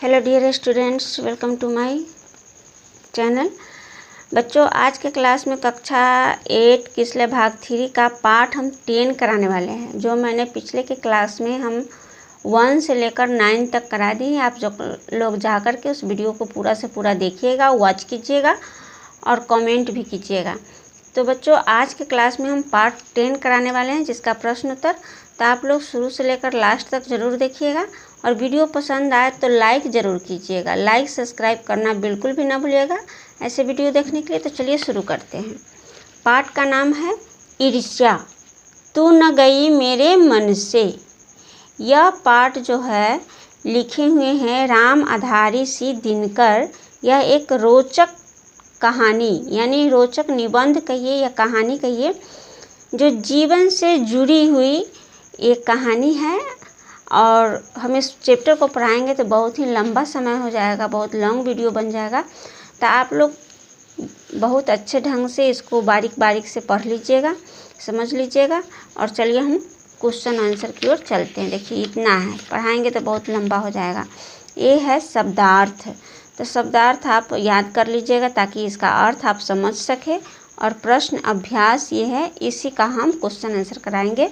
Hello dear students, welcome to my channel. बच्चों, आज के क्लास में कक्षा 8 किसले भाग 3 का पाठ हम 10 कराने वाले हैं। जो मैंने पिछले के क्लास में हम 1 से लेकर 9 तक करा दी है। आप जो लोग जाकर के उस वीडियो को पूरा से पूरा देखिएगा, वॉच कीजिएगा और कमेंट भी कीजिएगा। तो बच्चों, आज के क्लास में हम पार्ट 10 कराने वाले हैं, जिसका प्रश्न उत्तर तो आप लोग शुरू से लेकर लास्ट तक ज़रूर देखिएगा। और वीडियो पसंद आए तो लाइक ज़रूर कीजिएगा। लाइक सब्सक्राइब करना बिल्कुल भी ना भूलिएगा ऐसे वीडियो देखने के लिए। तो चलिए शुरू करते हैं। पाठ का नाम है ईर्ष्या, तू न गई मेरे मन से। यह पाठ जो है लिखे हुए हैं राम आधारी सी दिनकर। यह एक रोचक कहानी यानी रोचक निबंध कहिए या कहानी कहिए, जो जीवन से जुड़ी हुई एक कहानी है। और हम इस चैप्टर को पढ़ाएंगे तो बहुत ही लंबा समय हो जाएगा, बहुत लॉन्ग वीडियो बन जाएगा। तो आप लोग बहुत अच्छे ढंग से इसको बारीक बारीक से पढ़ लीजिएगा, समझ लीजिएगा। और चलिए हम क्वेश्चन आंसर की ओर चलते हैं। देखिए, इतना है, पढ़ाएंगे तो बहुत लंबा हो जाएगा। ये है शब्दार्थ। तो शब्दार्थ आप याद कर लीजिएगा ताकि इसका अर्थ आप समझ सकें। और प्रश्न अभ्यास ये है, इसी का हम क्वेश्चन आंसर कराएंगे।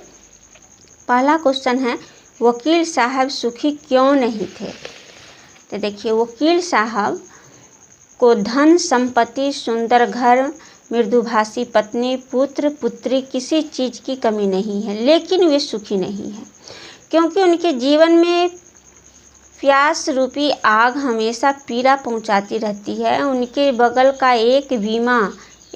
पहला क्वेश्चन है, वकील साहब सुखी क्यों नहीं थे। तो देखिए, वकील साहब को धन संपत्ति, सुंदर घर, मृदुभाषी पत्नी, पुत्र पुत्री, किसी चीज़ की कमी नहीं है, लेकिन वे सुखी नहीं हैं, क्योंकि उनके जीवन में प्यास रूपी आग हमेशा पीड़ा पहुंचाती रहती है। उनके बगल का एक बीमा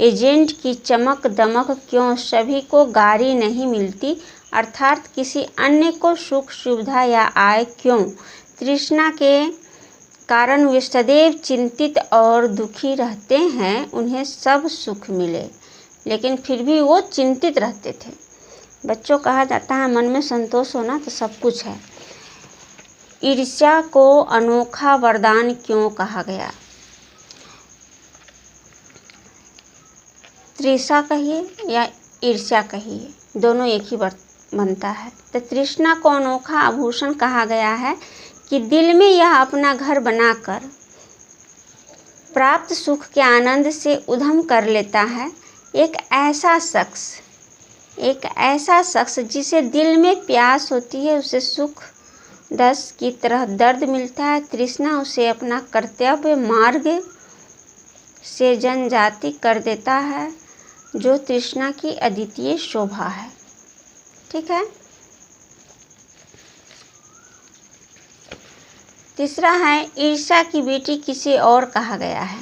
एजेंट की चमक दमक क्यों सभी को गाड़ी नहीं मिलती, अर्थात किसी अन्य को सुख सुविधा या आय क्यों। तृष्णा के कारण वे सदैव चिंतित और दुखी रहते हैं। उन्हें सब सुख मिले लेकिन फिर भी वो चिंतित रहते थे। बच्चों, कहा जाता है मन में संतोष होना तो सब कुछ है। ईर्ष्या को अनोखा वरदान क्यों कहा गया। तृषा कहिए या ईर्ष्या कहिए, दोनों एक ही बनता है। तो तृष्णा को अनोखा आभूषण कहा गया है कि दिल में यह अपना घर बनाकर प्राप्त सुख के आनंद से उधम कर लेता है। एक ऐसा शख्स जिसे दिल में प्यास होती है, उसे सुख रस की तरह दर्द मिलता है। तृष्णा उसे अपना कर्तव्य मार्ग से जनजाति कर देता है, जो तृष्णा की अद्वितीय शोभा है। ठीक है। तीसरा है, ईर्ष्या की बेटी किसे और कहा गया है।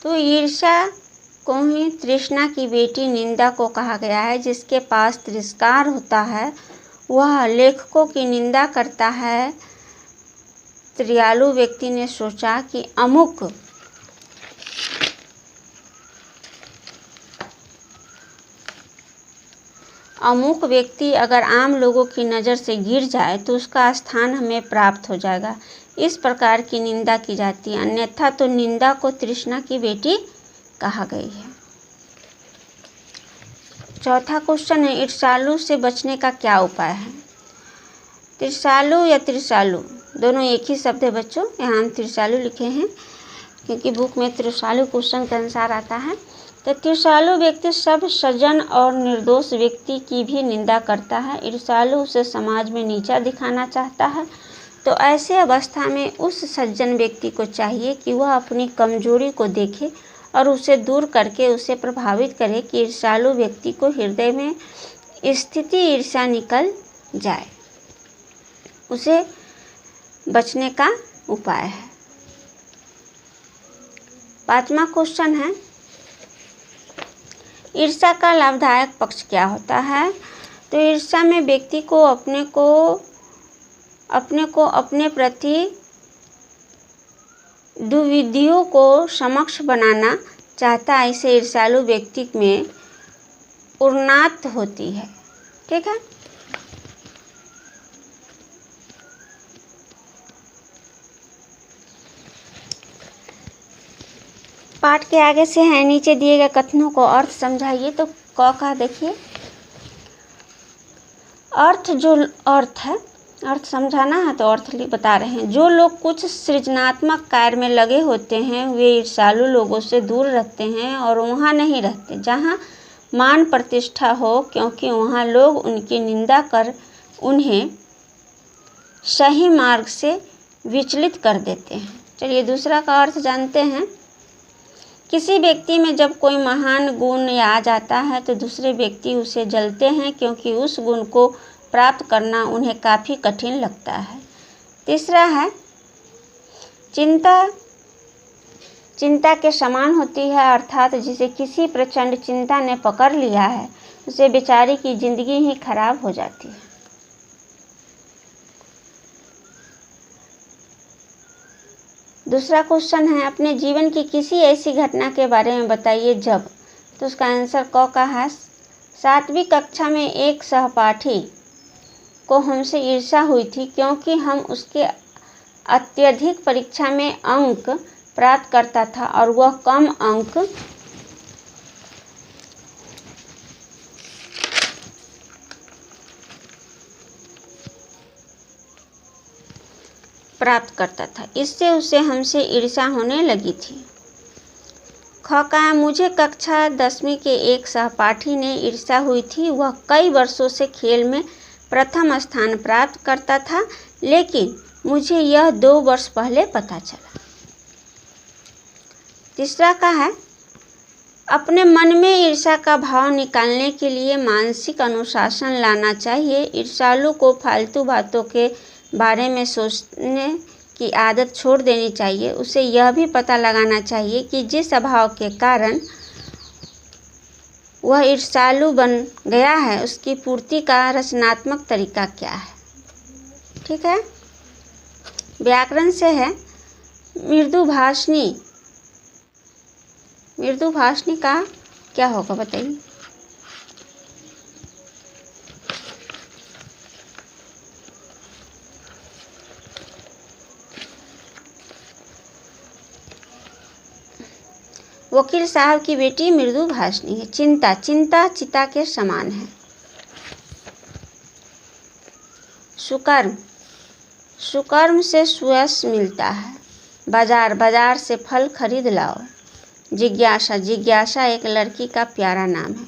तो ईर्ष्या को ही तृष्णा की बेटी निंदा को कहा गया है। जिसके पास तिरस्कार होता है वह लेखकों की निंदा करता है। त्रियालु व्यक्ति ने सोचा कि अमुक व्यक्ति अगर आम लोगों की नज़र से गिर जाए तो उसका स्थान हमें प्राप्त हो जाएगा। इस प्रकार की निंदा की जाती है, अन्यथा तो निंदा को तृष्णा की बेटी कहा गई है। चौथा क्वेश्चन है, ईर्ष्यालु से बचने का क्या उपाय है। त्रिशालु या त्रिशालु दोनों एक ही शब्द है बच्चों। यहाँ हम त्रिशालु लिखे हैं क्योंकि बुक में त्रिशालु क्वेश्चन के अनुसार आता है। तो त्रिशालु व्यक्ति सब सज्जन और निर्दोष व्यक्ति की भी निंदा करता है। ईर्ष्यालु उसे समाज में नीचा दिखाना चाहता है। तो ऐसे अवस्था में उस सज्जन व्यक्ति को चाहिए कि वह अपनी कमजोरी को देखे और उसे दूर करके उसे प्रभावित करे कि ईर्ष्यालु व्यक्ति को हृदय में स्थिति ईर्ष्या निकल जाए। उसे बचने का उपाय है। पांचवा क्वेश्चन है, ईर्ष्या का लाभदायक पक्ष क्या होता है। तो ईर्ष्या में व्यक्ति को अपने प्रति दुविधियों को समक्ष बनाना चाहता है। इसे ईर्ष्यालु व्यक्ति में उन्नत होती है। ठीक है। पाठ के आगे से है, नीचे दिए गए कथनों को अर्थ समझाइए। तो क का देखिए, अर्थ जो अर्थ है अर्थ समझाना है तो अर्थ बता रहे हैं। जो लोग कुछ सृजनात्मक कार्य में लगे होते हैं वे ईर्ष्यालु लोगों से दूर रहते हैं और वहाँ नहीं रहते जहाँ मान प्रतिष्ठा हो, क्योंकि वहाँ लोग उनकी निंदा कर उन्हें सही मार्ग से विचलित कर देते हैं। चलिए दूसरा का अर्थ जानते हैं। किसी व्यक्ति में जब कोई महान गुण आ जाता है तो दूसरे व्यक्ति उसे जलते हैं, क्योंकि उस गुण को प्राप्त करना उन्हें काफ़ी कठिन लगता है। तीसरा है चिंता के समान होती है, अर्थात जिसे किसी प्रचंड चिंता ने पकड़ लिया है उसे बेचारे की जिंदगी ही खराब हो जाती है। दूसरा क्वेश्चन है, अपने जीवन की किसी ऐसी घटना के बारे में बताइए जब। तो उसका आंसर क का है। 7वीं कक्षा में एक सहपाठी को हमसे ईर्ष्या हुई थी, क्योंकि हम उसके अत्यधिक परीक्षा में अंक प्राप्त करता था और वह कम अंक प्राप्त करता था। इससे उसे हमसे ईर्ष्या होने लगी थी। ख का है, मुझे कक्षा 10वीं के एक सहपाठी ने ईर्ष्या हुई थी। वह कई वर्षों से खेल में प्रथम स्थान प्राप्त करता था, लेकिन मुझे यह 2 वर्ष पहले पता चला। तीसरा का है, अपने मन में ईर्ष्या का भाव निकालने के लिए मानसिक अनुशासन लाना चाहिए। ईर्ष्यालु को फालतू बातों के बारे में सोचने की आदत छोड़ देनी चाहिए। उसे यह भी पता लगाना चाहिए कि जिस स्वभाव के कारण वह ईर्ष्यालु बन गया है उसकी पूर्ति का रचनात्मक तरीका क्या है। ठीक है। व्याकरण से है, मृदुभाषणी का क्या होगा बताइए। वकील साहब की बेटी मृदुभाषणी है। चिंता चिता के समान है। सुकर्म से सुयश मिलता है। बाजार से फल खरीद लाओ। जिज्ञासा एक लड़की का प्यारा नाम है।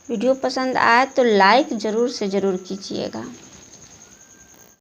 वीडियो पसंद आए तो लाइक ज़रूर से ज़रूर कीजिएगा।